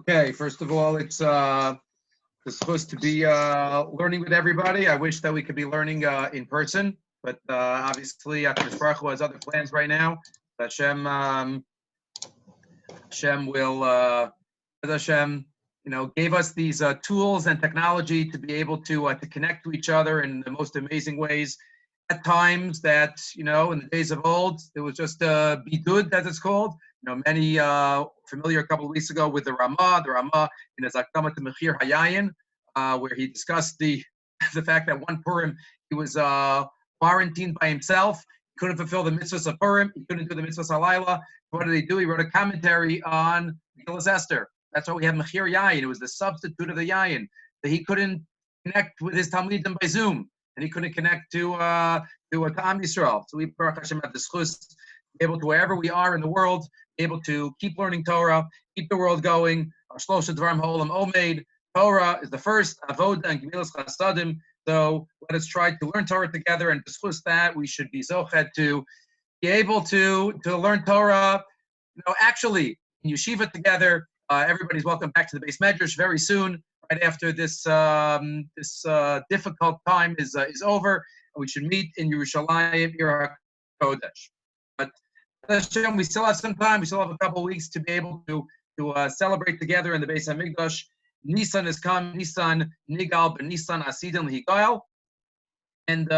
Okay, first of all, it's supposed to be learning with everybody. I wish that we could be learning in person, but obviously, HaKadosh Baruch Hu has other plans right now. Hashem will, Hashem, gave us these tools and technology to be able to connect to each other in the most amazing ways. At times that, in the days of old, it was just bidud, as it's called. Many familiar a couple of weeks ago with the Ramah in his Akdama to Mechir Hayayin, where he discussed the fact that one Purim he was quarantined by himself. He couldn't fulfill the mitzvahs of Purim. He couldn't do the mitzvahs halayla. What did he do? He wrote a commentary on Megillas Esther. That's why we have Mechir Yayin. It was the substitute of the Yayin. That he couldn't connect with his Talmidim by Zoom, and he couldn't connect to Am Yisrael. So we Baruch Hashem have the schus to be able to, wherever we are in the world, be able to keep learning Torah, keep the world going. Our Shlosha Dvarim Ha'olam Omeid. Torah is the first avoda and gemilas chasadim. So let us try to learn Torah together, and discuss that we should be zoched to be able to learn Torah. Actually in yeshiva together. Everybody's welcome back to the Beis Medrash very soon, right after this difficult time is over. We should meet in Yerushalayim, Ir HaKodesh. But we still have some time. We still have a couple of weeks to be able to celebrate together in the Beis HaMikdash. Nisan has come. Nisan Nigal, but Nisan Asidim Higal. And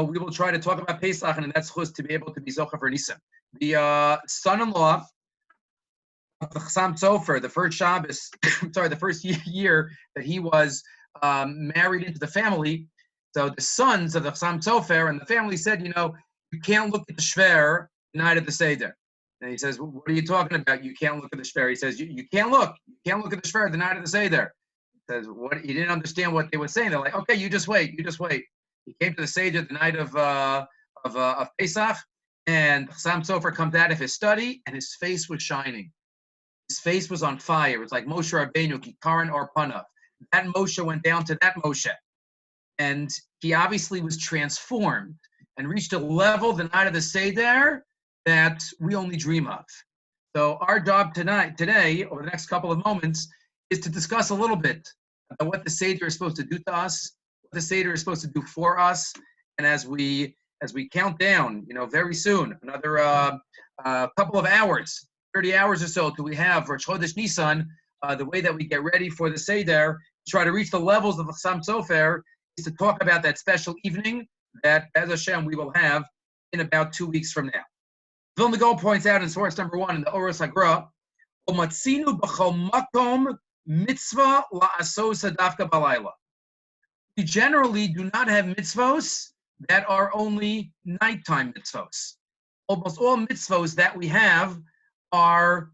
we will try to talk about Pesach, and that's chus to be able to be zocha for Nisan. The son-in-law of the Chassam Sofer, the first Shabbos, the first year that he was married into the family. So the sons of the Chassam Sofer and the family said, you can't look at the shver the night of the Seder. And he says, what are you talking about? You can't look at the shver. He says, you can't look. You can't look at the shver the night of the Seder. He says, what? He didn't understand what they were saying. They're like, okay, you just wait. He came to the Seder the night of Pesach, and Chassam Sofer comes out of his study, and his face was shining. His face was on fire. It's like Moshe Rabbeinu, Kikaran or Panav. That Moshe went down to that Moshe. And he obviously was transformed and reached a level the night of the Seder that we only dream of. So our job today, over the next couple of moments, is to discuss a little bit about what the Seder is supposed to do to us, what the Seder is supposed to do for us, and as we count down, very soon, another couple of hours, 30 hours or so, till we have Rosh Chodesh Nisan, the way that we get ready for the Seder, to try to reach the levels of Chassam Sofer, is to talk about that special evening that, as Hashem, we will have in about 2 weeks from now. Vilna Gaon points out in source number 1 in the Oros Hagra, "Omatzinu b'chol makom mitzvah la'asos hadafka balayla." We generally do not have mitzvos that are only nighttime mitzvos. Almost all mitzvos that we have are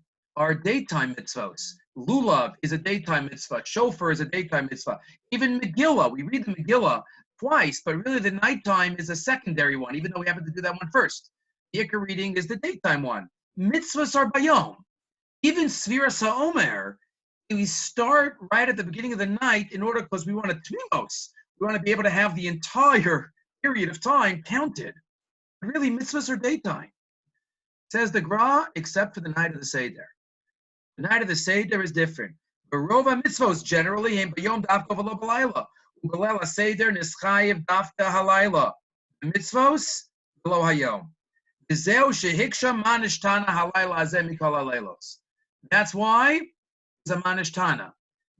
daytime mitzvos. Lulav is a daytime mitzvah. Shofar is a daytime mitzvah. Even Megillah, we read the Megillah twice, but really the nighttime is a secondary one, even though we happen to do that one first. The Ikar reading is the daytime one. Mitzvahs are bayom. Even Sfiras HaOmer, we start right at the beginning of the night in order, because we want to tmimos. We want to be able to have the entire period of time counted. But really, mitzvahs are daytime. Says the Gra, except for the night of the Seder. The night of the Seder is different. Barova mitzvos generally aim bayom dafka v'lo b'layla. U'belela Seder nischayev dafka halayla. The mitzvos v'lo hayom. V'zeu shehiksha manishtana halayla hazeh mikol halaylos. That's why it's a manishtana.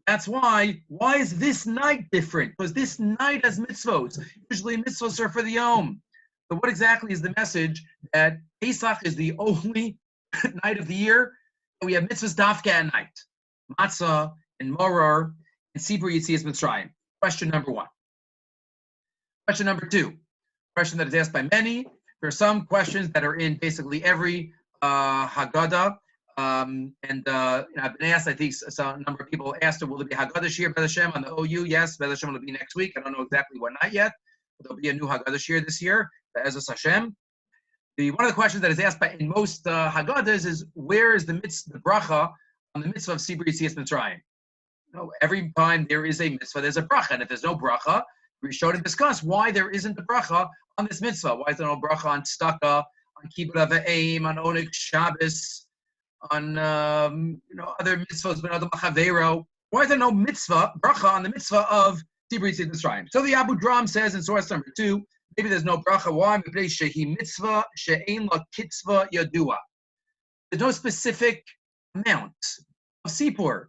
That's why is this night different? Because this night has mitzvos. Usually mitzvos are for the yom. So what exactly is the message that Pesach is the only night of the year that we have mitzvahs dafka at night? Matzah and Moror and Sippur Yetizat Mitzraim. Question number 1. Question number 2. Question that is asked by many. There are some questions that are in basically every Haggadah. I've been asked, I think a number of people asked, will there be Haggadah Shiur, Bez Hashem, on the OU? Yes, Bez Hashem will be next week. I don't know exactly when, not yet. But there'll be a new Haggadah Shiur this year, Be'ezus Hashem. One of the questions that is asked in most Haggadahs is, where is the bracha on the mitzvah of Sippur Yetizat Mitzraim? Every time there is a mitzvah, there's a bracha. And if there's no bracha, we show to discuss why there isn't a bracha on this mitzvah. Why is there no bracha on Staka, on Kibbutz Avim, on Oneg Shabbos, on other mitzvahs, but other machavero. Why is there no mitzvah bracha on the mitzvah of Sippur Yetizat Mitzrayim? So the Abu Dram says in source number 2, maybe there's no bracha. Why? Shehi mitzvah she'ein la kitzvah yadua. There's no specific amount of Sippur.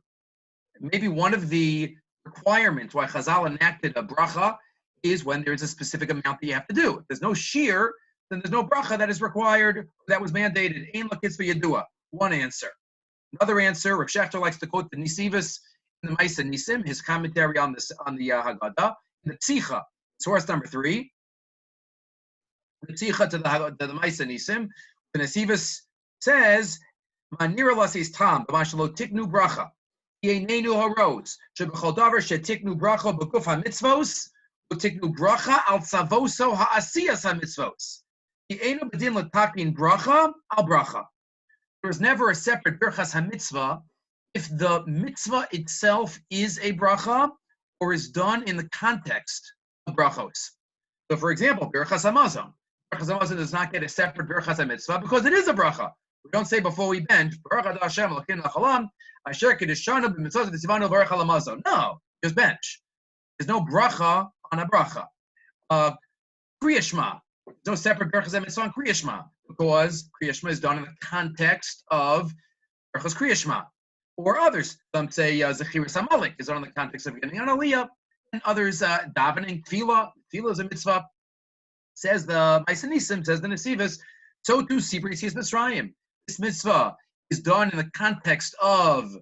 Maybe one of the requirements why Chazal enacted a bracha is when there is a specific amount that you have to do. If there's no shiur, then there's no bracha that is required, that was mandated. Ein la kitzvah yadua. One answer. Another answer, Rav Shechter likes to quote the Nisivus in the Maisa Nisim, his commentary on this on the Haggadah, in the Tzicha, source number 3. The Tzicha to the Maisa Nisim, the Nisivus says, "Manira lasis tam, b'mashalo tiknu bracha, yeinenu haros, shebechol davar shetiknu bracha b'guf hamitzvos, utiknu bracha al tzavoso ha'asiyas hamitzvos. Yeinu b'din l'takin bracha al bracha." There is never a separate birchas hamitzvah if the mitzvah itself is a bracha or is done in the context of brachos. So, for example, birchas hamazon. Birchas hamazon does not get a separate birchas hamitzvah because it is a bracha. We don't say before we bench, Baruch Atah Hashem Elokeinu L'Olam, Asher Kiddushanu B'Mitzvot V'Tzivanu Baruch Hamazon. No, just bench. There's no bracha on a bracha. Kriya Shema. There's no separate birchas hamitzvah on Kriya Shema because Kriya Shema is done in the context of birchas Kriya Shema. Or others, some say Zechiras HaMalik is done in the context of getting on Aliyah, and others davening Tefillah. Tefillah is a mitzvah. Says the Maisa Nisim, says the Nesivus, so too Sippur Yetizat Mitzrayim. This mitzvah is done in the context of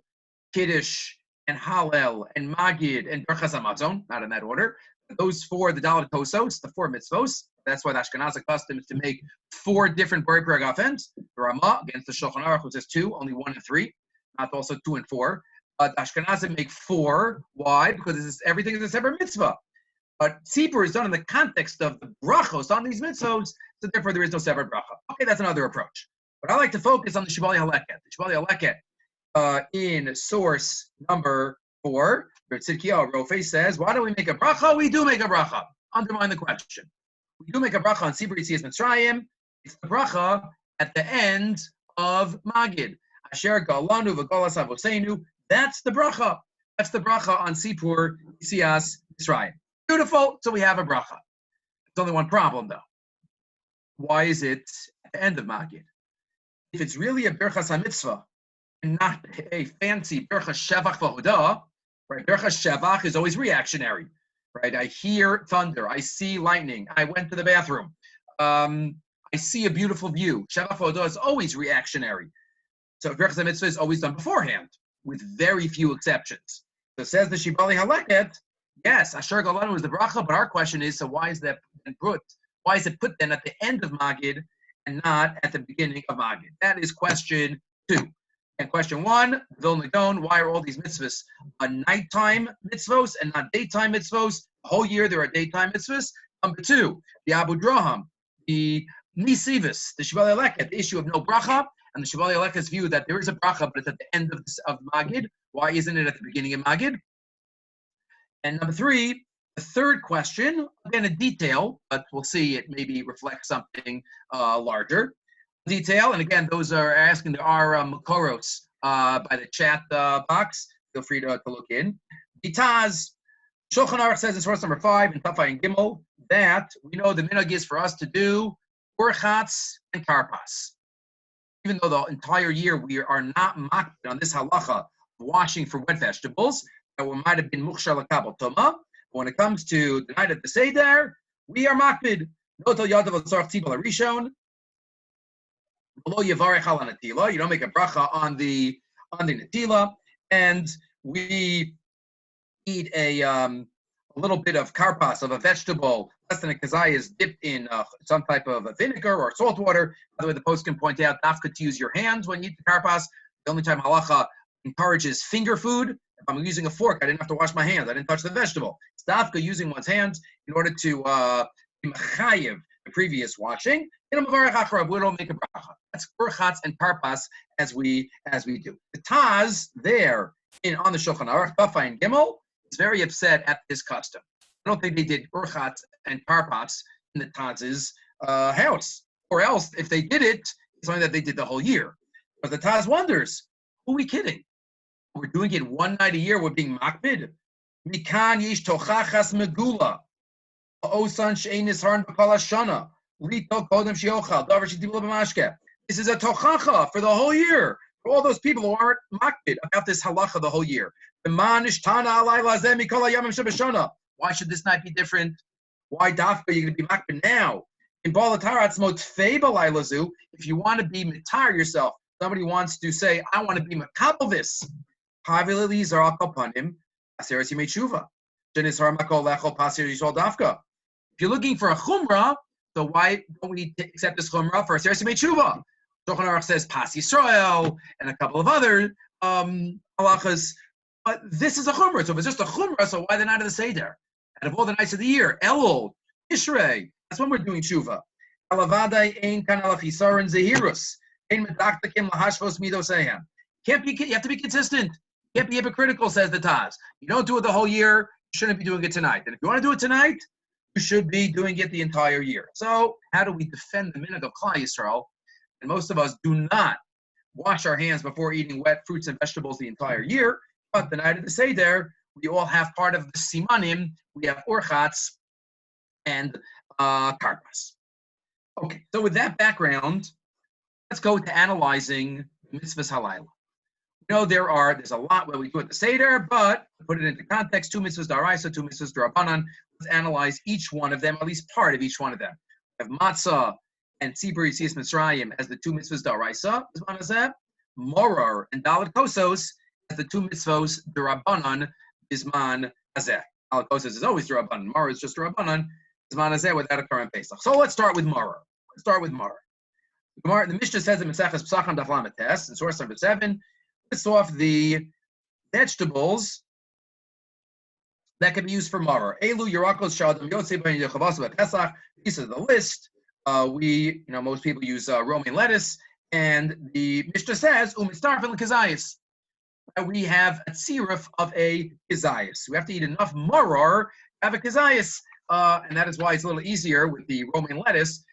Kiddush and Hallel and Magid and Birchas Hamazon, not in that order. Those 4, the Dalet Tosos, the 4 mitzvos. That's why the Ashkenazi custom is to make 4 different Bari Paragafens. The Ramah against the Shulchan Aruch, which says 2, only 1 and 3, not also 2 and 4. The Ashkenazi make 4. Why? Because everything is a separate mitzvah. But Sippur is done in the context of the brachos on these mitzvos, so therefore there is no separate bracha. Okay, that's another approach. But I like to focus on the Shibali Haleket. The Shibali Haleket in source number 4, Tzidkiyahu Rofe says, why do we make a bracha? We do make a bracha. Undermine the question. We do make a bracha on Sippur Yetizat Mitzrayim. It's the bracha at the end of Magid. Asher galanu v'galas avoseinu. That's the bracha. That's the bracha on Sippur Yetizat Mitzrayim. Beautiful. So we have a bracha. There's only one problem, though. Why is it at the end of Magid? If it's really a birchas hamitzvah and not a fancy birchas shevach v'hodah, right? Birchas shevach is always reactionary, right? I hear thunder. I see lightning. I went to the bathroom. I see a beautiful view. Shevach v'hodah is always reactionary. So birchas hamitzvah is always done beforehand, with very few exceptions. So says the Shibali Haleket, yes, Asher Galanu is the bracha, but our question is, so why is that put? Why is it put then at the end of Magid and not at the beginning of Magid? That is question 2. And question 1, Vilna Gaon, why are all these mitzvahs nighttime mitzvahs and not daytime mitzvahs? The whole year there are daytime mitzvahs. Number 2, the Abu Draham, the Nisivis, the Shibali Haleket, the issue of no bracha, and the Shibali Haleket's view that there is a bracha, but it's at the end of Magid. Why isn't it at the beginning of Magid? And number 3, the third question, again, a detail, but we'll see it maybe reflects something larger. Detail, and again, those are asking, there are Makoros by the chat box. Feel free to look in. Bitaz, Shulchan Aruch says in source number 5 in Tafai and Gimel that we know the minhag is for us to do urchatz and karpas. Even though the entire year we are not makbid on this halacha, washing for wet vegetables, that might have been mukhshar l'kabel toma. When it comes to the night of the Seder, we are makbid. Notel yadav l'tzorach tzibal harishon. Below yavarech al natila. You don't make a bracha on the natila, and we eat a little bit of karpas of a vegetable, less than a kazai is dipped in some type of a vinegar or salt water. By the way, the post can point out dafka to use your hands when you eat the karpas. The only time halacha encourages finger food. If I'm using a fork, I didn't have to wash my hands. I didn't touch the vegetable. It's dafka using one's hands in order to be mechayev the previous washing. We don't make a bracha. That's urchatz and karpas as we do. The Taz there on the Shulchan Aruch, Tafai and Gimel, is very upset at this custom. I don't think they did urchatz and karpas in the Taz's house. Or else, if they did it, it's something that they did the whole year. But the Taz wonders, who are we kidding? We're doing it one night a year. We're being makbid. Mikan yish tochachas megula. Osan she'enis harn b'kol hashana. Lito kodem she'ochal. Davar she'tibula b'mashke. This is a tochacha for the whole year. For all those people who aren't makbid about this halacha the whole year. Why should this night be different? Why dafka you're going to be makbid now? In Balatarat's motfei. If you want to be mitar yourself, somebody wants to say, I want to be makabel this. If you're looking for a chumrah, so why don't we accept this chumrah for a seres yemei tshuva? Shulchan Aruch says Pas Yisrael and a couple of other halachas, but this is a chumrah. So if it's just a chumrah, so why the night of the Seder? Out of all the nights of the year, Elul, Tishrei, that's when we're doing tshuva. Alavadai ein kan alachisaron zehirus ein medaktakim lahashvos midosehem. You have to be consistent. You can't be hypocritical, says the Taz. You don't do it the whole year, you shouldn't be doing it tonight. And if you want to do it tonight, you should be doing it the entire year. So how do we defend the minhag of Klal Yisrael? And most of us do not wash our hands before eating wet fruits and vegetables the entire year. But the night of the Seder, we all have part of the simanim. We have orchatz and karpas. Okay, so with that background, let's go to analyzing mitzvahs halayla. You know there's a lot where we do at the Seder, but to put it into context, 2 mitzvahs d'oraisa, 2 mitzvahs d'rabbanan. Let's analyze each one of them, at least part of each one of them. We have matzah and Sippur Yetizat Mitzraim as the 2 mitzvahs d'oraisa, Morar and Dalet Kosos as the 2 mitzvahs d'rabbanan, Bisman Hazeh. Dalet Kosos is always d'rabbanan. Morar is just d'rabbanan. Bisman Hazeh without a current Pesach. So let's start with Morar. The Mishnah says in Maseches Pesachim Daf Lamed Tes, in source number 7, lists off the vegetables that can be used for Morar. Elu Yerakos Shadam Yotzei Ben Yechavas Pesach. These are the list. Most people use romaine lettuce, and the Mishnah says u'mitzarfen l'kazayis. We have a tziruf of a kazayis. We have to eat enough Morar to have a kazayis, and that is why it's a little easier with the romaine lettuce,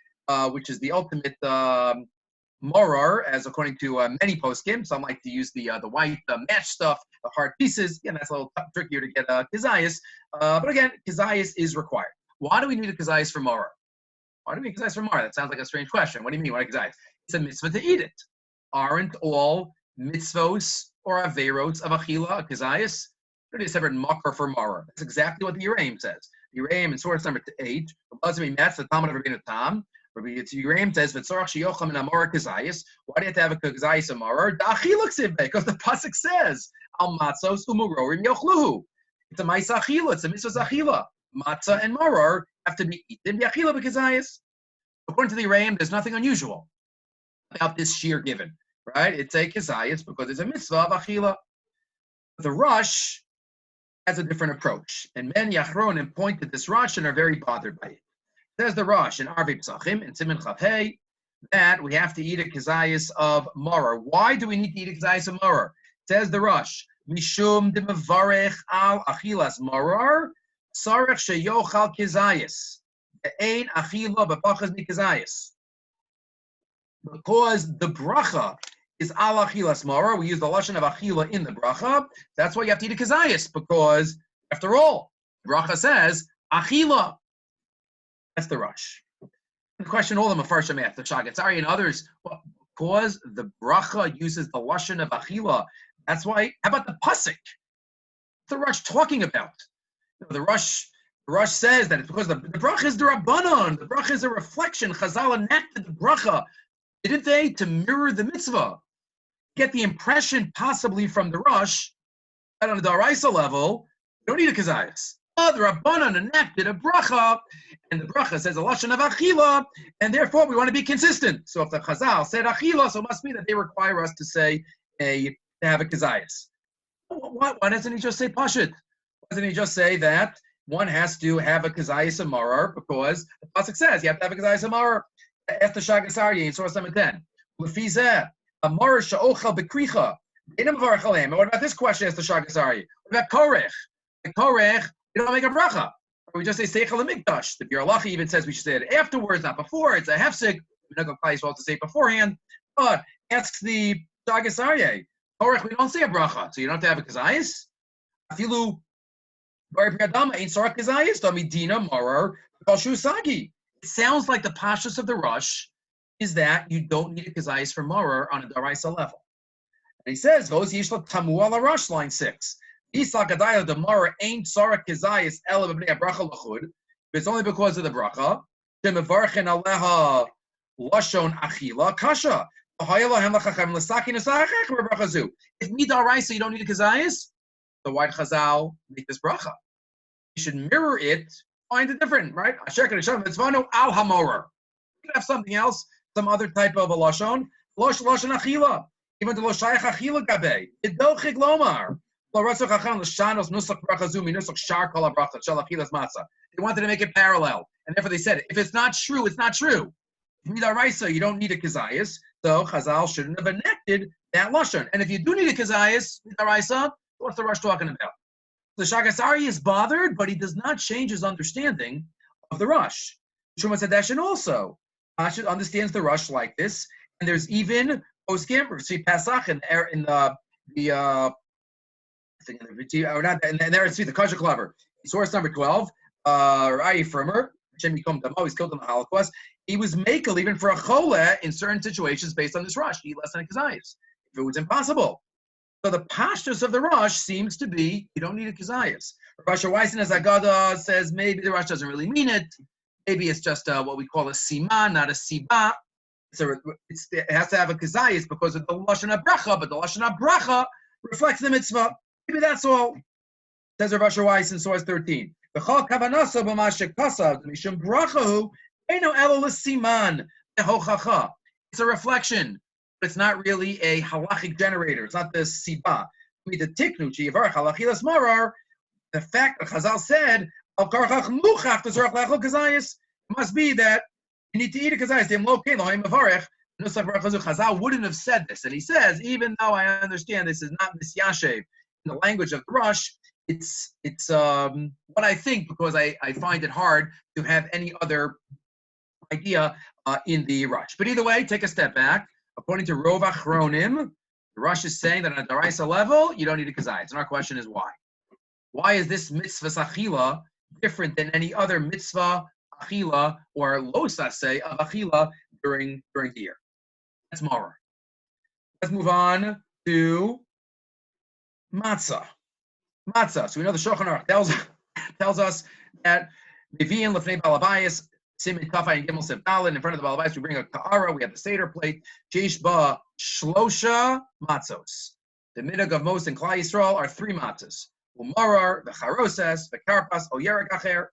which is the ultimate Morar, as according to many poskim. Some like to use the white mashed stuff, the hard pieces. Again, that's a little trickier to get kazayis. But again, kazayis is required. Why do we need a kazayis for Morar? Why do we need kazayis for Morar? That sounds like a strange question. What do you mean, why kazayis? It's a mitzvah to eat it. Aren't all mitzvos or averos of achila a kazayis? There is a separate makar for Morar. That's exactly what the Yeraim says. The Yeraim in source number 8, the Talmud of Rabbeinu Tam, Rabbi Yeraim says, why do you have to have a kazayis of Morar? Because the pasuk says, al matzos umurorim yochluhu. It's a ma'isa achila, it's a mitzvah achila. Matzah and Morar have to be eaten b'achila b'kazayis. According to the Yeraim, there's nothing unusual about this shiur given, right? It's a kazayis because it's a mitzvah of achila. The Rosh has a different approach, and men Yachronim point to this Rosh and are very bothered by it. Says the Rosh in Arvei Pesachim in Siman Chav Hey that we have to eat a kazayis of Morar. Why do we need to eat a kazayis of Morar? Says the Rosh, Mishum de mevarech al achilas Morar sarech sheyochal kazayis ein achila b'pachas mikazayis. Because the bracha is al achilas Morar. We use the lashon of achila in the bracha. That's why you have to eat a kazayis, because after all, the bracha says achila. That's the Rosh. The question all the Mefarshim asked, the Shagatzari and others, well, because the bracha uses the lashon of achila. That's why. How about the pasuk? What's the Rosh talking about? The Rosh says that it's because the bracha is the rabbanon. The bracha is a reflection. Chazal enacted the bracha, didn't they, to mirror the mitzvah? Get the impression possibly from the Rosh that on the d'oraisa level, you don't need a kazayis. The Rabbanan enacted a bracha, and the bracha says a lashon of achila, and therefore we want to be consistent. So if the Chazal said achila, so it must be that they require us to say to have a kazayis. Why doesn't he just say pashut? Why doesn't he just say that one has to have a kazayis of Morar because the pasuk says you have to have a kazayis of Morar? Ask the Shagasari in source number 10. Lefizeh, a Morar she'ochel bekricha. And what about this question? Ask the Shagasari. What about korech? The korech, you don't make a bracha. Or we just say seichel hamikdash. The Biur Halacha even says we should say it afterwards, not before. It's a hefsek. We're not going to say it beforehand. But asks the Shagasarye. Korach, we don't say a bracha, so you don't have to have a kazayis. Afilu bar priyadama ain't sorach kazayis. Domidina marar kalshu sagi. It sounds like the pashtus of the rush is that you don't need a kazayis for marar on a daraisa level. And he says, "Vos yishla tamu ala rush line 6. Isakadaya the marar ain't sorach kazayis ela b'bnei bracha lachud. It's only because of the bracha. Shemevarchen aleha lashon achila kasha." If midaraisa you don't need a kazayis, the white chazal make this bracha. You should mirror it, find it different, right? You could have something else, some other type of a lashon. Lashon achila, even the loshayach achila gabe. Idochik lomar. They wanted to make it parallel, and therefore they said, if it's not true, it's not true. Midaraisa, you don't need a kazayis, so Chazal shouldn't have enacted that lashon. And if you do need a kazayis, midaraisa, what's the rush talking about? The Shagasari is bothered, but he does not change his understanding of the rush. Shumat Sadeshin also understands the rush like this, and there's even post-Gamber, see Pasach in the Kasha Clever. Source number 12, Rai Firmer, Hashem Yikom Damo, he's killed in the Holocaust. He was makel even for a chole in certain situations based on this rush. Eat less than a kazayis if it was impossible. So the pashtus of the rush seems to be you don't need a kazayis. Rosh Weisen as Agada says maybe the rush doesn't really mean it. Maybe it's just what we call a sima, not a siba. It has to have a kazayis because of the lashon habracha, but the lashon habracha reflects the mitzvah. Maybe that's all. Says Rosh Weisen, source 13. It's a reflection, but it's not really a halachic generator. It's not the siba. The fact that Chazal said, it must be that you need to eat a kazayis. Chazal wouldn't have said this. And he says, even though I understand this is not misyashev in the language of the rush, it's what I think, because I find it hard to have any other idea in the rush. But either way, take a step back. According to Rov Achronim, the rush is saying that on a daraisa level, you don't need a kazayis. And our question is why? Why is this mitzvah achila different than any other mitzvah achila or losase of achila during the year? That's Mara. Let's move on to matzah. Matzah. So we know the Shulchan Aruch tells us that Nevi'im lefnei balabayis simin kafay and gimel sev daled. In front of the balabayis, we bring a ka'ara. We have the seder plate. Sheish ba shlosha matzos. The minhag of Moshe and Klal Yisrael are 3 matzahs. Umarar, the charoses, the karpas, o yerek acher.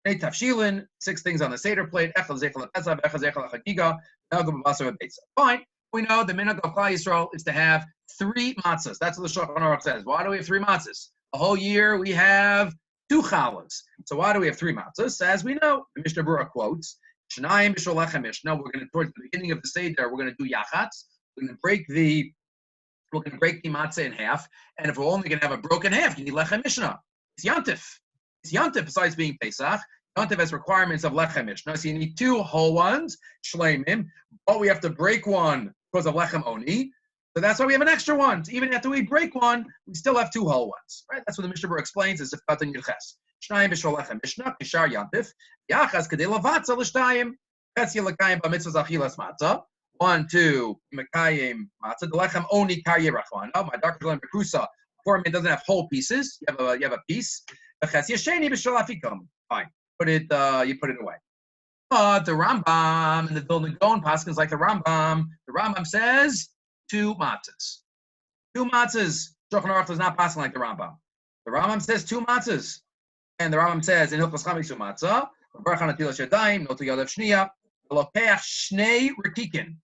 Nei tafshilin, 6 things on the seder plate. Echel zechel lepesav, echel zechel lechagiga, nagum b'basar v'beitza. Fine. We know the minhag of Klal Yisrael is to have 3 matzahs. That's what the Shulchan Aruch says. Why do we have 3 matzahs? A whole year we have 2 chalas. So why do we have 3 matzahs? As we know, the Mishnah Berurah quotes, Shnayim b'shol lechem Mishnah. We're going to, towards the beginning of the Seder, we're going to do yachatz. We're going to break the matzah in half. And if we're only going to have a broken half, you need lechem Mishnah. It's yantif. It's yantif besides being Pesach. Yantif has requirements of lechem Mishnah. So you need 2 whole ones, shleimim, but we have to break one because of lechem oni. So that's why we have an extra one. So even after we break one, we still have 2 whole ones. Right? That's what the Mishnah Berurah explains as if katan yirches. Shnayim b'shol lechem Mishnah, kishar yantif, yachas kedei levatza l'shtayim, chetz yelakayim b'mitzvah achilas matzah. 1, 2, mekayim matzah. The lechem oni karye rachman. Oh, my doctor learned bekrusa. It doesn't have whole pieces. You have a piece. Chetz yesheni b'shol afikom. Fine. You put it away. But the Rambam and the Vilna Gaon paskins like the Rambam. The Rambam says 2 matzahs. 2 matzahs. Shulchan Aruch does not pass like the Rambam. The Rambam says 2 matzahs. And the Rambam says in Hilchos Chamisu matzah, Baruch Natilas Yadayim, Notu Yadav Shniya, Lokeach Shnei Retikin.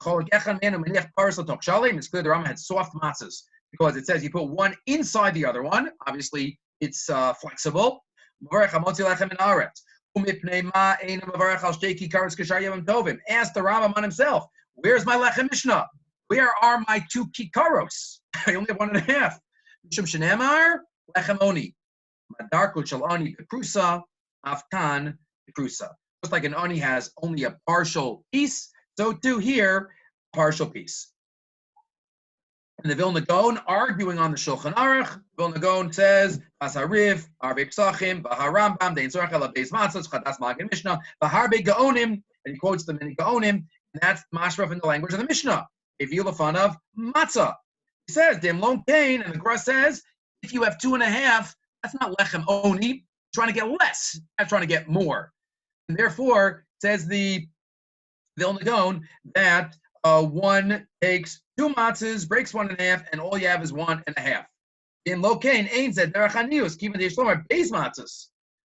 Chol Gechan Menu Meniach Paris L'Tok Shalim. It's clear the Rambam had soft matzahs because it says you put one inside the other one. Obviously, it's flexible. Ask the Rambam on himself. Where's my lechem Mishnah? Where are my 2 kikaros? I only have 1.5. Mishum shenemar lechem oni. Madarko shel oni beprusa, afkan beprusa. Just like an oni has only a partial piece, so too here, partial piece. And the Vilna Gaon arguing on the Shulchan Aruch. Vilna Gaon says, Asarif, Arbe Psachim, Bahar Rambam, Dein Zorach Ela Beis Matzos, Chadas Magen Mishnah, Baharbe Gaonim, and he quotes the many Gaonim, and that's Mashraf in the language of the Mishnah. Evilafan of Matzah. He says, Dim Lon Kain, and the Gemara says, if you have 2.5, that's not Lechem Oni, trying to get less, not trying to get more. And therefore, says the Vilna Gaon, that one takes 2 matzahs, breaks 1.5, and all you have is 1.5. In Lokain, Ein Zed Derech Anius, Kiva de Yishlomer, Beis matzahs.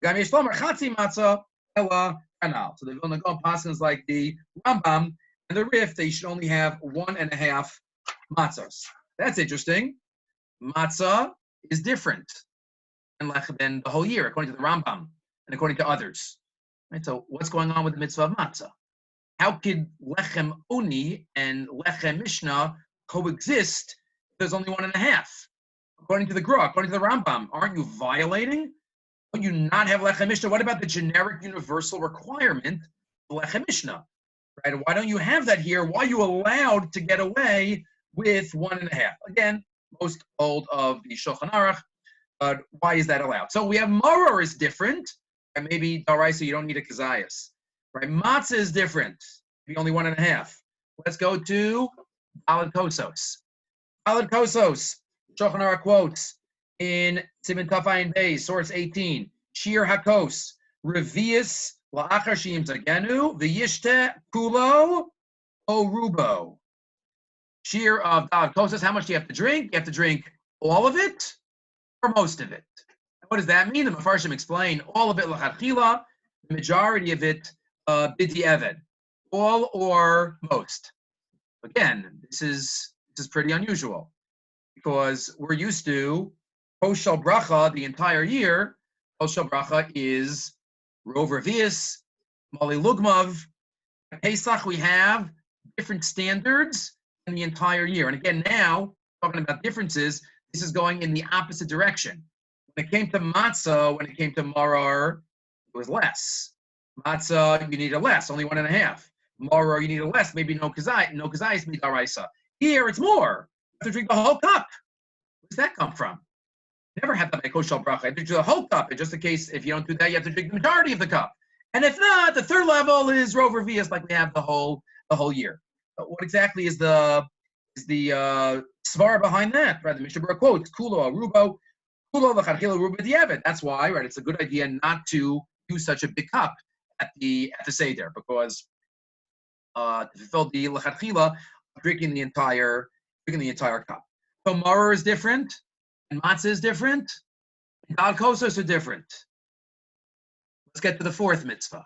Gam Yishlomer, Chatzi matzah, Ela Kanal. So the Vilna Gaon passes like the Rambam and the Rif, they should only have 1.5 matzahs. That's interesting. Matzah is different than the whole year, according to the Rambam and according to others. Right? So what's going on with the mitzvah of matzah? How could lechem oni and lechem mishnah coexist if there's only 1.5? According to the Gra, according to the Rambam, aren't you violating? Don't you not have lechem mishnah? What about the generic universal requirement of lechem mishnah? Right? Why don't you have that here? Why are you allowed to get away with 1.5? Again, most old of the Shulchan Aruch, but why is that allowed? So we have maror is different, and maybe daraisa you don't need a kazayas. Right, matzah is different. Be only 1.5. Let's go to Daled Kosos. Daled Kosos. Shulchan Aruch quotes in Siman Tafayin Bey, source 18. Shiur Hakos Revius la'achar sheim zagenu v'yishte kulo o rubo. Shiur of Daled Kosos. How much do you have to drink? You have to drink all of it or most of it. What does that mean? The Mefarshim explain all of it l'chadchila, the majority of it bidi eved, all or most. Again, this is pretty unusual because we're used to Hoshel Bracha the entire year. Hoshel Bracha is Rov Revius, Mali Lugmav. At Pesach we have different standards in the entire year. And again, now talking about differences, this is going in the opposite direction. When it came to matzah, when it came to maror, it was less. Matzah, you need a less, only 1.5. Maror, you need a less, maybe no kazayis, midaraisa. Here, it's more. You have to drink the whole cup. Where does that come from? Never had that by koshel bracha. You have to drink the whole cup. And just in case, if you don't do that, you have to drink the majority of the cup. And if not, the third level is rov revius, like we have the whole year. But what exactly is the svara behind that? Right, the Mishnah Berurah quotes kulo arubo, kulo v'chadchila rubo di'evet. That's why, right? It's a good idea not to use such a big cup at the seder because to fulfill the lechatchila, drinking the entire cup. So maror is different, and matzah is different, and Daled Kosos are different. Let's get to the fourth mitzvah,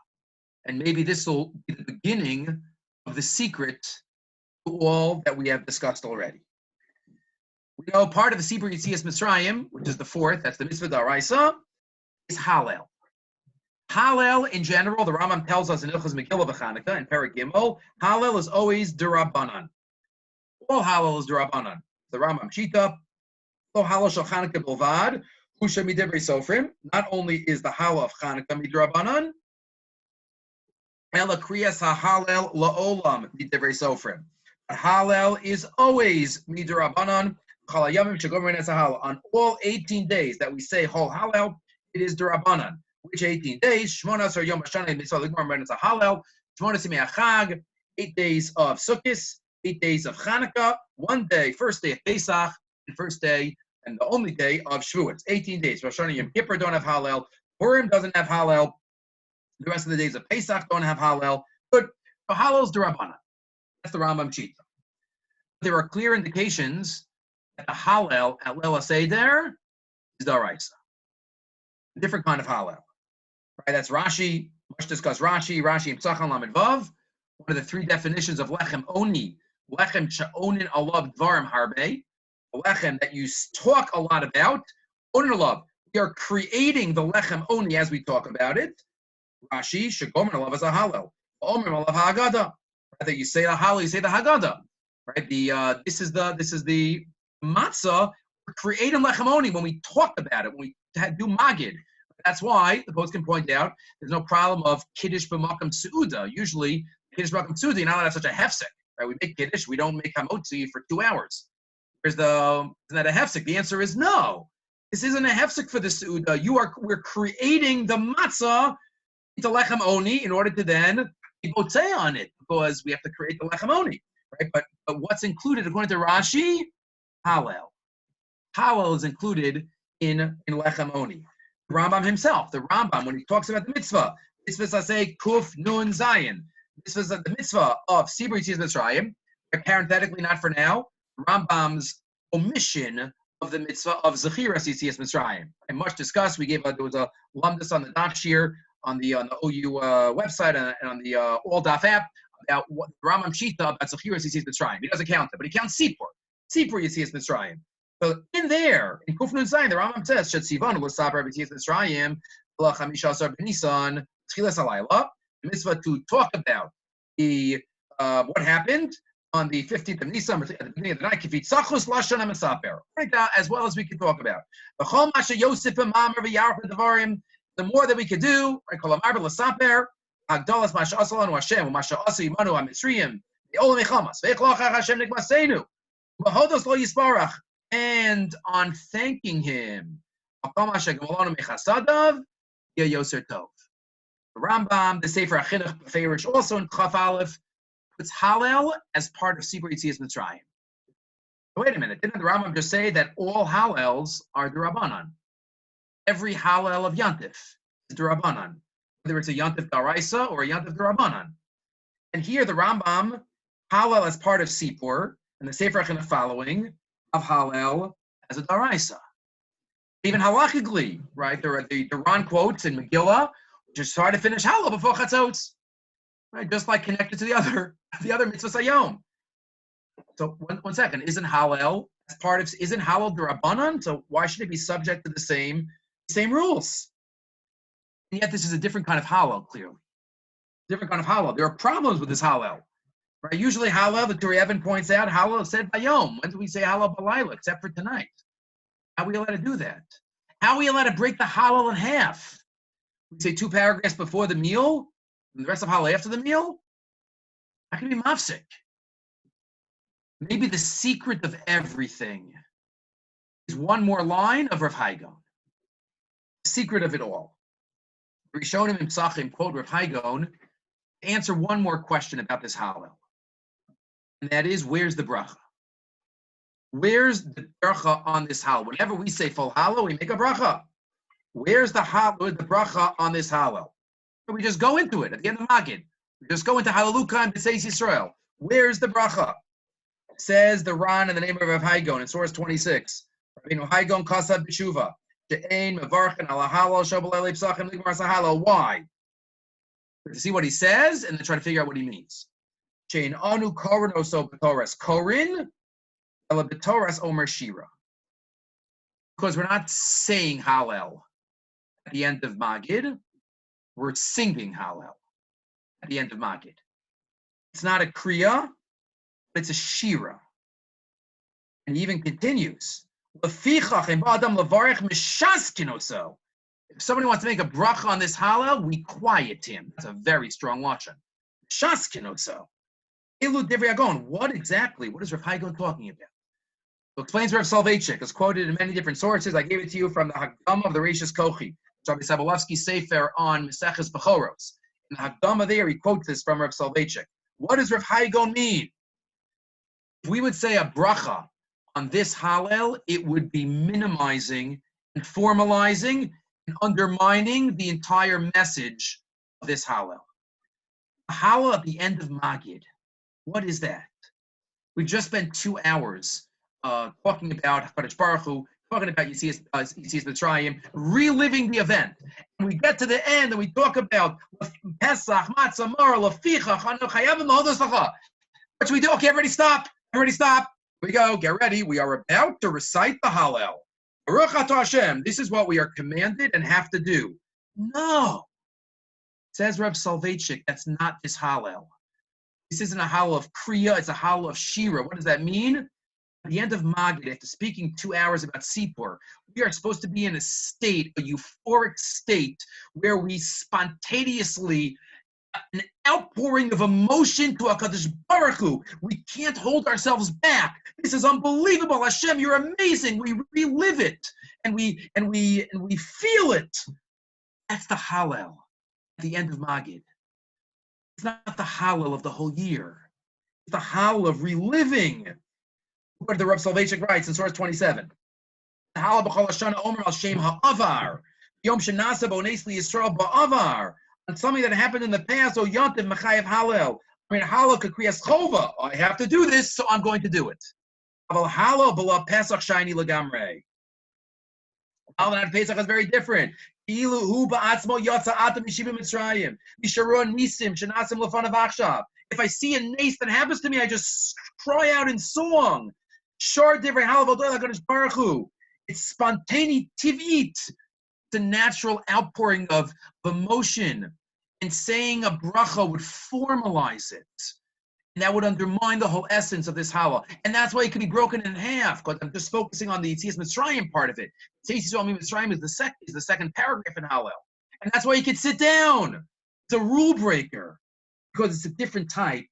and maybe this will be the beginning of the secret to all that we have discussed already. We know part of the Sippur Yetizat Mitzraim, which is the fourth, that's the mitzvah d'oraisa, is Hallel. Hallel, in general, the Rambam tells us in Ilchos Megillah v'Chanukah, in Perek Gimel, Hallel is always d'Rabbanan. All Hallel is d'Rabbanan. The Rambam Shita, Lo Hallel shel Chanukah bilvad, Husha midivrei sofrim. Not only is the Hallel of Chanukah midrabbanan, Ela kriyas ha'Hallel la'olam midivrei sofrim. Hallel is always midrabbanan. On all 18 days that we say whole Hallel, it is d'Rabbanan. Which 18 days? Shmonas or Yom Hashanah Mitzvah Ligmar Ben Hallel. Shmonas Yimei Chag, 8 days of Sukkot, 8 days of Chanukah, 1 day, first day of Pesach, and first day and the only day of Shavuot. 18 days. Rosh Hashanah Yom Kippur don't have Hallel. Purim doesn't have Hallel. The rest of the days of Pesach don't have Hallel. But Hallel's d'Rabbanan. That's the Rambam Shita. There are clear indications that the Hallel at Leil HaSeder is d'oraisa. A different kind of Hallel. Right, that's Rashi, much discussed Rashi in Psachon Lamed Vav. One of the 3 definitions of lechem oni, lechem she'onin alav dvarim harbe, a lechem that you talk a lot about, onin alav. We are creating the lechem oni as we talk about it. Rashi, shegomer alav as a hallel, omer alav ha'agada. That you say the hallel, you say the haggadah. Right, this is the matzah. We're creating lechem oni when we talk about it, when we do magid. That's why the post can point out there's no problem of kiddush b'makam seuda. Usually, kiddush b'makam seuda, you're not allowed to have such a hefsek. Right? We make kiddush, we don't make hamotzi for 2 hours. isn't that a hefsek? The answer is no. This isn't a hefsek for the Su'uda. We're creating the matzah into lechem oni in order to then say on it, because we have to create the lechem oni, right? But what's included according to Rashi? Hallel. Hallel is included in lechem oni. The Rambam himself, when he talks about the mitzvah say kuf nun zayin. This was the mitzvah of Sippur Yetizat Mitzraim. Parenthetically, not for now, Rambam's omission of the mitzvah of Zechiras Yetizat Mitzrayim. And much discussed. We gave there was a lumdus on the Shiur on the OU website and on the All Daf app about what Rambam Shita about Zechiras Yetizat Mitzrayim. He doesn't count it, but he counts Sippur Yetizat Mitzrayim. So in there, in Kuf Nun Zayin, the Rambam says Shet Sivan L'Sabar Yetizat Mitzrayim L'Chamisha Asar B'Nisan Tchilas Halayla, the mitzvah to talk about the what happened on the 15th of Nisan, at the beginning of the night, Kifit Sachus Lashon HaMesaper, right now, as well as we can talk about. The more that we could do, right, Kol Amar L'Saper, Hagdalas Masha Asalanu Hashem, Masha Asa Yimanu HaMitzrayim, the Olam Echamas, Ve'echlachach Hashem Nikmasenu, U'Bahodos Lo Yisparach, and on thanking Him, Hakam Hashem Gamalonu Mechasadav, Yoser Tov. The Rambam, the Sefer HaChinuch Beferish, also in Chaf Aleph, puts Hallel as part of Sippur Yetizat Mitzrayim. Wait a minute, didn't the Rambam just say that all Hallels are D'Rabbanan? Every Hallel of Yantif is D'Rabbanan, whether it's a Yantif D'Oraisa or a Yantif D'Rabbanan. And here the Rambam, Hallel as part of Sippur, and the Sefer HaChinuch following of Hallel as a D'Oraisa. Even halachically, right? The Ron quotes in Megillah, just try to finish Hallel before Chatzotz, right? Just like connected to the other mitzvah sayom. So one second, isn't Hallel D'Rabbanan? So why should it be subject to the same rules? And yet this is a different kind of Hallel, clearly. Different kind of Hallel. There are problems with this Hallel, right? Usually Hallel, the Turei Even points out, Hallel is said by Yom. When do we say Hallel B'Layla, except for tonight? How are we allowed to do that? How are we allowed to break the Hallel in half? We say 2 paragraphs before the meal, and the rest of Hallel after the meal? That can be mafsik. Maybe the secret of everything is one more line of Rav Haigon. The secret of it all. Rishonim and Psachim quote Rav Haigon to answer one more question about this Hallel. And that is, where's the bracha? Where's the bracha on this Hallel? Whenever we say full Hallel, we make a bracha. Where's the bracha on this Hallel? We just go into it at the end of Magid. We just go into Hallelujah and B'Seis Yisrael. Where's the bracha? Says the Ran in the name of Rav Haigon in source 26. Rabbeinu Haigon Kasav B'Shuva. She'ein mevarchen ala Hallel shobelei psachim ligmar sahalo. Why? To see what he says and then try to figure out what he means. She'ein anu korin oso b'toras korin ela b'toras omer shira. Because we're not saying Hallel at the end of Magid, we're singing Hallel at the end of Magid. It's not a kriya, but it's a shira. And he even continues, if somebody wants to make a bracha on this Hallel, we quiet him. That's a very strong lashon. Shaskinoso. What exactly? What is Rav Haigon talking about? So explains Rav Soloveitchik. It's quoted in many different sources. I gave it to you from the Hagdama of the Reishis Kochi, Rabbi Sabolovsky's Sefer on Meseches Bechoros. In the Hagdama there, he quotes this from Rav Soloveitchik. What does Rav Haigon mean? If we would say a bracha on this Hallel, it would be minimizing and formalizing and undermining the entire message of this Hallel. Hallel at the end of Magid. What is that? We just spent 2 hours talking about HaKadosh Baruch Hu, talking about Yetizat Mitzrayim, reliving the event. And we get to the end and we talk about Pesach, Matzah, Mara, Leficha, Chanu Chayavim, Lahodos Lacha. What should we do? Okay, everybody stop. Everybody stop. Here we go. Get ready. We are about to recite the Hallel. Baruch Atah Hashem. This is what we are commanded and have to do. No. Says Reb Soloveitchik, that's not this Hallel. This isn't a Hallel of Kriya, it's a Hallel of Shira. What does that mean? At the end of Magid, after speaking 2 hours about Sippur, we are supposed to be in a state, a euphoric state, where we spontaneously an outpouring of emotion to HaKadosh Baruch Hu. We can't hold ourselves back. This is unbelievable. Hashem, you're amazing. We relive it and we feel it. That's the Hallel at the end of Magid. It's not the Hallel of the whole year. It's the Hallel of reliving. What the Rav Soloveitchik writes in source 27. The Hallel b'chol Hashana Omer al Shem ha'avar. Yom shenasa bo nes li Yisrael ba'avar. On something that happened in the past, O Yontiv Mechayev Hallel. I mean, Hallel could create chova. I have to do this, so I'm going to do it. Aval Hallel b'la Pesach shiny legamrei. Hallel and Pesach is very different. Ilu hu ba'atzmo yotza atam mishiva Mitzraim. Misharon nisim shenasim lefanav achshav. If I see a nace that happens to me, I just cry out in song. Shor divrei Hallel v'doi l'Hakadosh Baruch Hu. It's spontaneous, tiv'it. It's a natural outpouring of emotion, and saying a bracha would formalize it. And that would undermine the whole essence of this Hallel. And that's why it can be broken in half, because I'm just focusing on the Yetizat Mitzrayim part of it. Yetizat Mitzrayim is the second paragraph in Hallel. And that's why you can sit down. It's a rule breaker, because it's a different type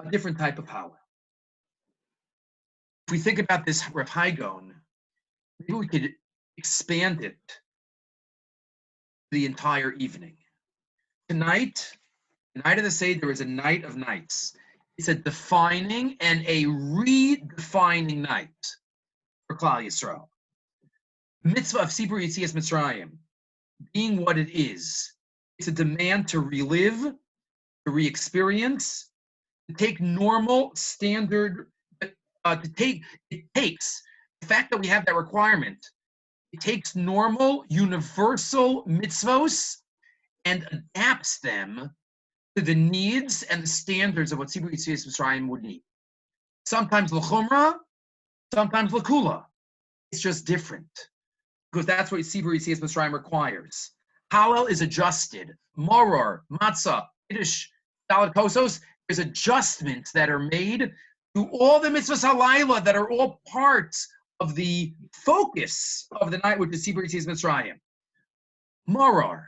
of Hallel. If we think about this Rav Haigon, maybe we could expand it the entire evening. Tonight, the night of the Seder is a night of nights. It's a defining and a redefining night for Klal Yisrael. Mitzvah of Sippur Yetzias Mitzrayim, being what it is, it's a demand to relive, to re-experience, to take normal, standard, it takes, the fact that we have that requirement, it takes normal, universal mitzvos and adapts them to the needs and the standards of what Sippur Yetzias Mitzrayim would need. Sometimes l'chumra, sometimes l'kula. It's just different, because that's what Sippur Yetzias Mitzrayim requires. Hallel is adjusted. Moror, matzah, kiddush, daled kosos, there's adjustments that are made to all the mitzvahs halayla that are all parts of the focus of the night, which is Sippur Yetzias Mitzrayim. Moror.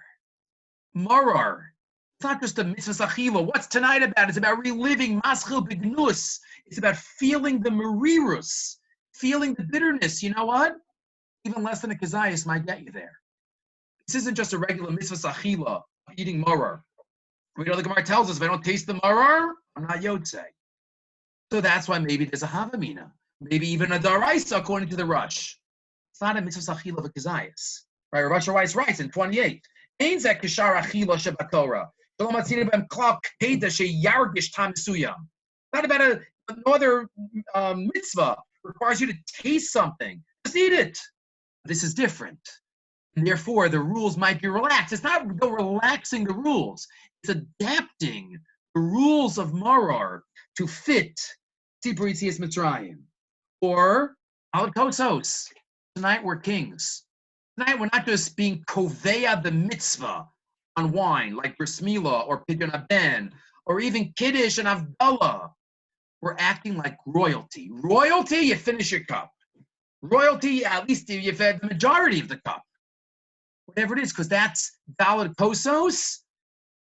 It's not just a mitzvah achila. What's tonight about? It's about reliving maschil bignus. It's about feeling the merirus, feeling the bitterness. You know what? Even less than a kazayas might get you there. This isn't just a regular mitzvah achila, eating maror. The Gemara tells us, if I don't taste the maror, I'm not yotzei. So that's why maybe there's a havamina. Maybe even a daraisa, according to the Rush. It's not a mitzvah achila of a kazayas. Right? Rush writes in 28. Ein zeh kishar achila shebatorah. Not about another mitzvah requires you to taste something. Just eat it. This is different. And therefore, the rules might be relaxed. It's not relaxing the rules. It's adapting the rules of Maror to fit Sippur Yetzias Mitzrayim. Or Al Kosos. Tonight we're kings. Tonight we're not just being koveya the mitzvah on wine, like Bris Milah or Pidyon Haben, or even Kiddush and Havdalah. We're acting like royalty. Royalty, you finish your cup. Royalty, at least you've had the majority of the cup. Whatever it is, because that's valid kosos,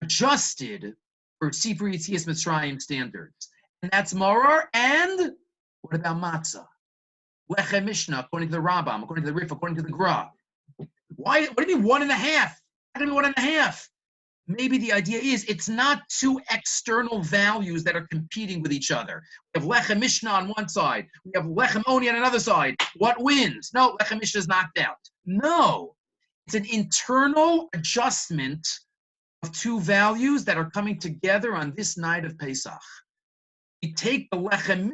adjusted for Sippur Yetzias Mitzrayim standards. And that's Maror. And what about matzah? Lechem Mishnah, according to the Rambam, according to the Rif, according to the Gra. Why? What do you mean 1.5? How can it be 1.5? Maybe the idea is it's not two external values that are competing with each other. We have Lechem Mishnah on one side. We have Lechem Oni on another side. What wins? No, Lechem Mishnah is knocked out. No. It's an internal adjustment of two values that are coming together on this night of Pesach. We take the Lechem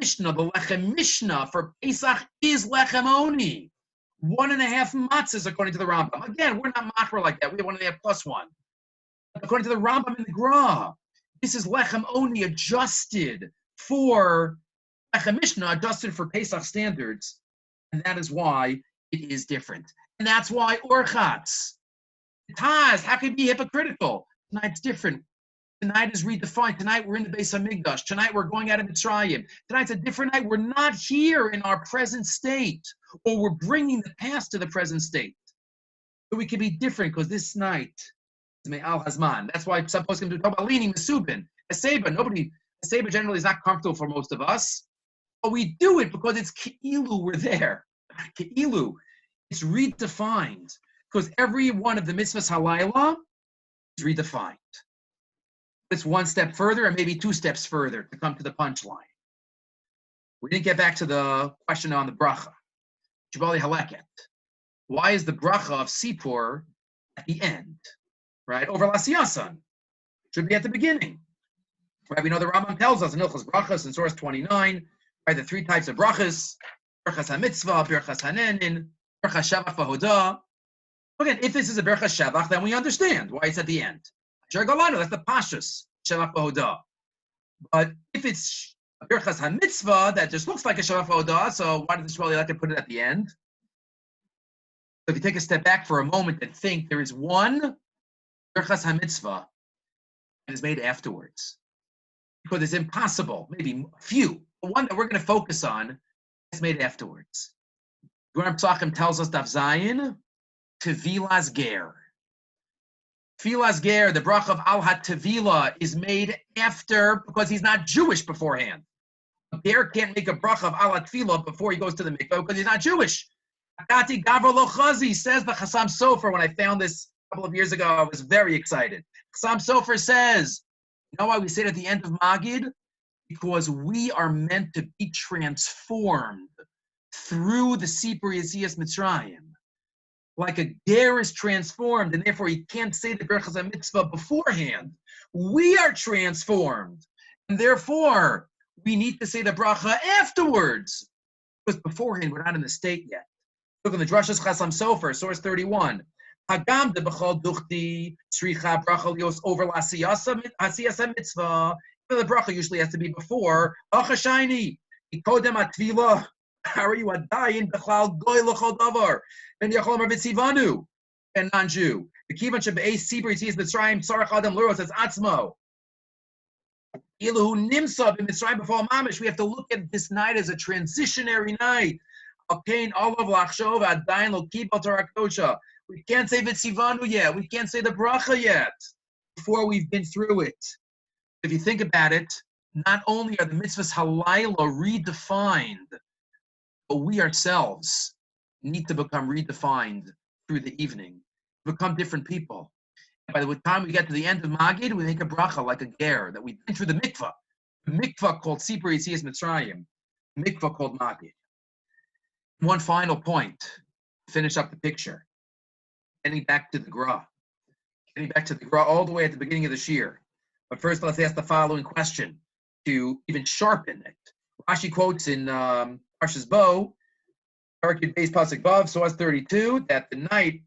Mishnah for Pesach is Lechem Oni. 1.5 matzahs according to the Rambam. Again, we're not makra like that. We have 1.5 plus 1. According to the Rambam and the Gra, this is Lechem Oni adjusted for Lechem Mishnah, adjusted for Pesach standards. And that is why it is different. And that's why Orchatz, Taz, how can it be hypocritical? Tonight's different. Tonight is redefined. Tonight we're in the Beis HaMikdash. Tonight we're going out of Mitzrayim. Tonight's a different night. We're not here in our present state, or we're bringing the past to the present state. So we can be different, because this night Me'al Hazman. That's why some folks can talk about leaning Mesubin. A Seba generally is not comfortable for most of us. But we do it because it's Ke'ilu, we're there. Ke'ilu. It's redefined. Because every one of the mitzvahs halayla is redefined. It's one step further and maybe two steps further to come to the punchline. We didn't get back to the question on the bracha. Jabali haleket. Why is the bracha of Sippur at the end? Right? Over Lasiyasan. Should be at the beginning. Right? We know the Rambam tells us in Hilchos Brachas in source 29, right, the three types of brachas, Berchas HaMitzvah, Berchas HaNenin, Berchas Shavach V'Hodah. Again, if this is a Berchas Shavach, then we understand why it's at the end. That's the Pashas, Shavach V'Hodah. But if it's a Berchas HaMitzvah, that just looks like a Shavach V'Hodah, so why did the Shmuel like to put it at the end? So if you take a step back for a moment and think, there is one Berchas HaMitzvah that is made afterwards. Because it's impossible, maybe a few. The one that we're going to focus on is made afterwards. Gemara Pesachim tells us Daf Zayin, Tevilas Ger. Tevilas Ger, the bracha of Al HaTevila, is made after because he's not Jewish beforehand. A Ger can't make a bracha of Al HaTevila before he goes to the mikvah because he's not Jewish. Akati Gavra Lo Chazi, says the Chassam Sofer. When I found this a couple of years ago, I was very excited. Chassam Sofer says, you know why we say it at the end of Magid? Because we are meant to be transformed through the Sippur Yetizat Mitzraim. Like a ger is transformed, and therefore he can't say the Berchas HaMitzvah beforehand. We are transformed, and therefore we need to say the bracha afterwards. Because beforehand we're not in the state yet. Look at the Drashas Chassam Sofer, source 31. Hagam de b'chol duchti tzricha bracha lios over l'asiyasa mitzvah. The bracha usually has to be before achashayni ikodem atvila. How are you adayin b'chlal goy l'chol davar ben yachol mar v'tzivanu and non-Jew. The kivan shebe'ei Sippur Yetizat Mitzrayim tzarach adam l'ros as atzmo. Ilu nimsa b'Mitzrayim b'fal mamish. We have to look at this night as a transitionary night. Alkein olav lachshov adayin lo kibal Torah kosha. We can't say Vitzivanu yet. We can't say the bracha yet before we've been through it. If you think about it, not only are the mitzvahs halayla redefined, but we ourselves need to become redefined through the evening, become different people. And by the time we get to the end of Magid, we make a bracha like a ger that we've been through the mikvah called Sippur Yetizat Mitzrayim, the mikvah called Magid. One final point to finish up the picture. Getting back to the Gra all the way at the beginning of the Shiur. But first, let's ask the following question to even sharpen it. Rashi quotes in Parshas Bo, Parakid Beis Pasuk Vav, source 32, that the night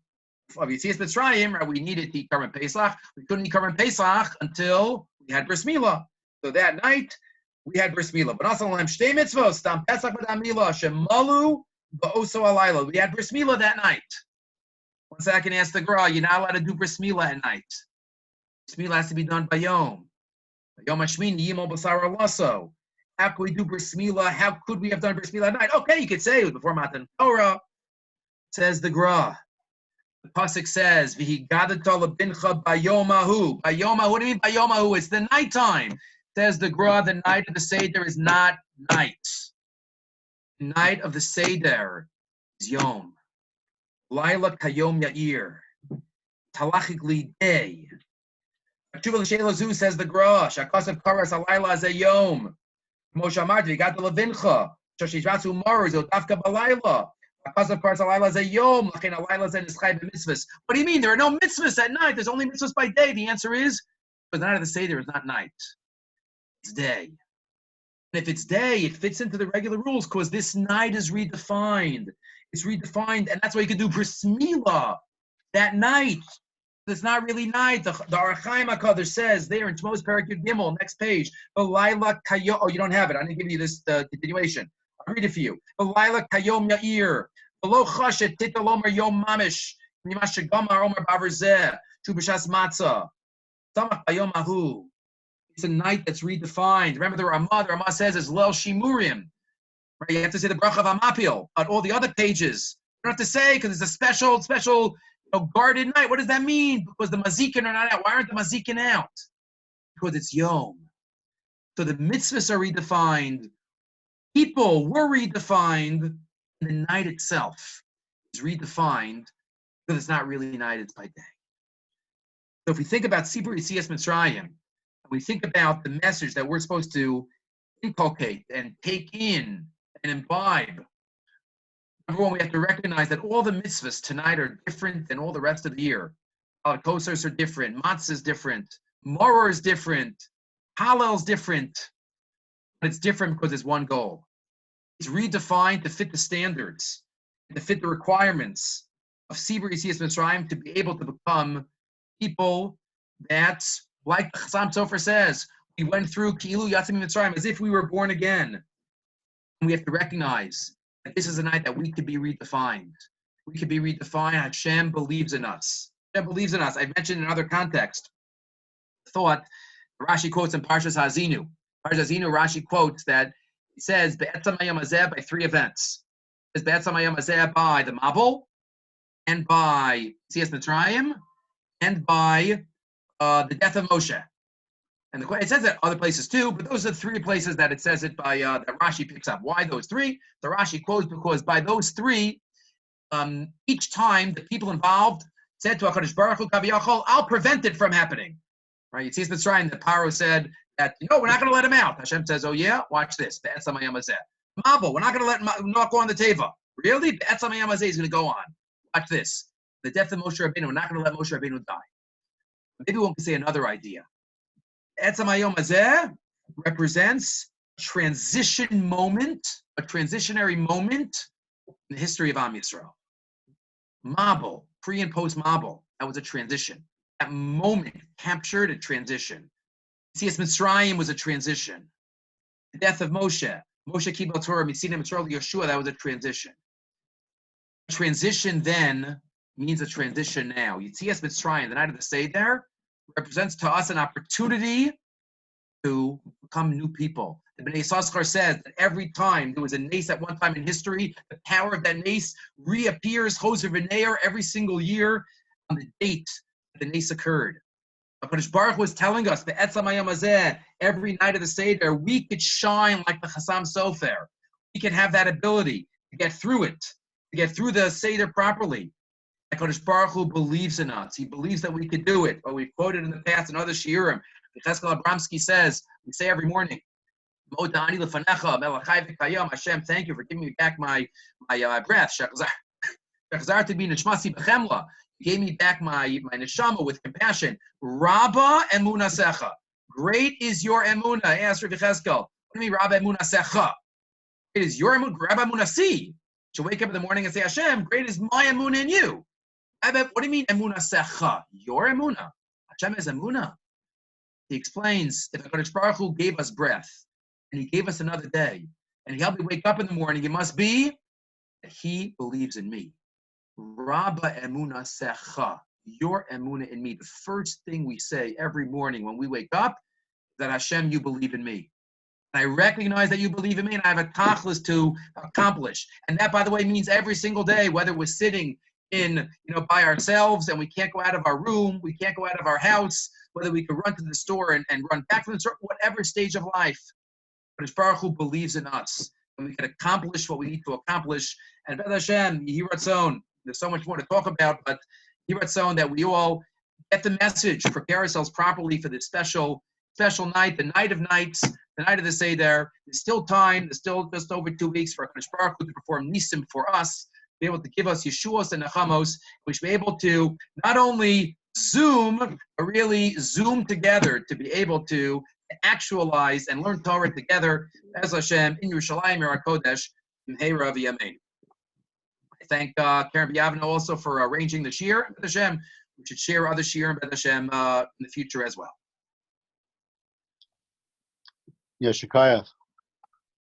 of Yetzias Mitzrayim, we needed to eat Karban Pesach. We couldn't eat Karban Pesach until we had Bris Milah. So that night, we had Bris Milah. But also, Shtei Mitzvos, Stam Pesach V'Dam Milah, Shemalu Ba'oso Alayla. We had Bris Milah that night. One second, ask the Gra, you're not allowed to do Bris Milah at night. Bris Milah has to be done by Yom. Yom Hashmini, Yimol Basar Alaso. How could we do Bris Milah? How could we have done Bris Milah at night? Okay, you could say it was before Matan Torah. Says the Gra. The Pasuk says, V'higadata lebincha bayomahu. Bayomahu, what do you mean bayomahu? It's the nighttime. Says the Gra, the night of the Seder is not night. The night of the Seder is Yom. Laila kayom ya'ir. Halachically day. Tshuva l'sheila zu, says the Gra. Shakasav karas halayla as a yom. Moshe Amar, we got the levincha. Shoshishvatsu maru zot dafka balayla. Shakasav karas halayla as a yom. Lachein halayla zen ischay b'mitzvahs. What do you mean? There are no mitzvahs at night. There's only mitzvahs by day. The answer is, but the night of the Seder is not night. It's day. And if it's day, it fits into the regular rules because this night is redefined. It's redefined, and that's why you could do Bris Milah that night. It's not really night. The Orach Chaim HaKadosh says there in Shmos Perek Yud Gimel, next page, V'layla kayom. Oh, you don't have it. I didn't give you this continuation. I'll read it for you. V'layla kayom ya'ir. V'lo chashet titalomer yom mamish. Mimash shegamar omer b'averzeh. Shu b'shas matzah. Samach bayom ahu. It's a night that's redefined. Remember the Ramah says it's Lel Shimurim. Right? You have to say the bracha of Amapil. On all the other pages, you don't have to say because it's a special guarded night. What does that mean? Because the mazikin are not out. Why aren't the mazikin out? Because it's Yom. So the mitzvahs are redefined. People were redefined. And the night itself is redefined because it's not really night, it's by day. So if we think about Sippur Yetizat Mitzraim, and we think about the message that we're supposed to inculcate and take in and imbibe, number one, we have to recognize that all the mitzvahs tonight are different than all the rest of the year. Kosers are different, matzah is different, moror is different, hallel is different, but it's different because it's one goal. It's redefined to fit the standards, to fit the requirements of Sippur Yetizat Mitzraim, to be able to become people that, like the Chassam Sofer says, we went through Ki'ilu Yatzim Mitzrayim as if we were born again. And we have to recognize that this is a night that we could be redefined. We could be redefined. Hashem believes in us. Hashem believes in us. I mentioned in another context, thought Rashi quotes in Parshas Hazinu. Parshas Hazinu, Rashi quotes that it says Be'etzam Hayom Hazeh by three events. It says Be'etzam Hayom Hazeh by the Mabul, and by Yetizat Mitzrayim, and by the death of Moshe. And it says it other places too, but those are the three places that it says it by that Rashi picks up. Why those three? The Rashi quotes because by those three, each time the people involved said to HaKadosh Baruch Hu Kaviyachol, I'll prevent it from happening. Right? Yetizat Mitzrayim, the Paro said that, we're not going to let him out. Hashem says, oh yeah, watch this. Be'etzam Hayom Hazeh. Mabul, we're not going to let him not go on the teva. Really? Be'etzam Hayom Hazeh is going to go on. Watch this. The death of Moshe Rabbeinu, we're not going to let Moshe Rabbeinu die. Maybe one can say another idea. Etzam Hayom Hazeh represents a transition moment, a transitionary moment in the history of Am Yisrael. Mabul, pre and post Mabul, that was a transition. That moment captured a transition. Yetizat Mitzrayim was a transition. The death of Moshe Kibbutz Torah, Mitzina Mitzrayim, Yeshua, that was a transition. Transition then means a transition now. Yetizat Mitzrayim, the night of the Seder, represents to us an opportunity to become new people. The Bnei Yissaschar says that every time there was a nace at one time in history, the power of that nace reappears, Choser v'neir, every single year on the date that the nace occurred. HaKadosh Baruch was telling us, Be'etzam Hayom Hazeh, every night of the Seder, we could shine like the Chassam Sofer. We can have that ability to get through it, to get through the Seder properly. HaKadosh Baruch Hu believes in us. He believes that we could do it. But we've quoted in the past in other shiurim. Cheskel Abramsky says, we say every morning, Hashem, thank you for giving me back my breath. You gave me back my neshama with compassion. Rabba emunasecha. Great is your emuna. Ask Rabbi Cheskel. What do you mean, Rabba emunasecha? It is your emuna. Rabba emunasi. You wake up in the morning and say, Hashem, great is my emuna in you. What do you mean emunasecha? Your emuna. Hashem is emuna. He explains, if HaKadosh Baruch Hu gave us breath, and He gave us another day, and He helped me wake up in the morning, it must be that He believes in me. Rabba emuna secha, your emuna in me. The first thing we say every morning when we wake up, that Hashem, you believe in me. And I recognize that you believe in me, and I have a tachlis to accomplish. And that, by the way, means every single day, whether we're sitting in, by ourselves and we can't go out of our room, we can't go out of our house, whether we could run to the store and run back from the store, whatever stage of life. But Baruch Hu believes in us, and we can accomplish what we need to accomplish. And B'ez Hashem, Yehi Ratzon, there's so much more to talk about, but Yehi Ratzon that we all get the message, prepare ourselves properly for this special night, the night of nights, the night of the Seder. There's still time. There's still just over 2 weeks for HaKadosh Baruch Hu to perform nisim for us, be able to give us Yeshuos and Nechamos. We should be able to not only Zoom, but really Zoom together to be able to actualize and learn Torah together as Hashem in Yerushalayim, Yer HaKodesh, in Hey Rav Yamein. I thank Karen Biavno also for arranging the shiur. B'ez Hashem, we should share other shiur and B'ez Hashem in the future as well. Yeshikaya.